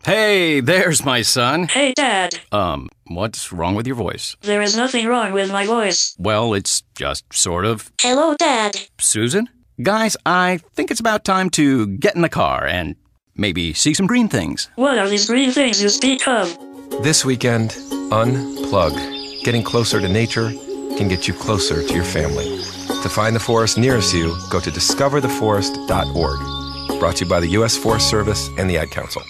Hey, there's my son. Hey, Dad. What's wrong with your voice? There is nothing wrong with my voice. Well, it's just sort of. Hello, Dad. Susan? Guys, I think it's about time to get in the car and maybe see some green things. What are these green things you speak of? This weekend, unplug. Getting closer to nature can get you closer to your family. To find the forest nearest you, go to discovertheforest.org. Brought to you by the U.S. Forest Service and the Ad Council.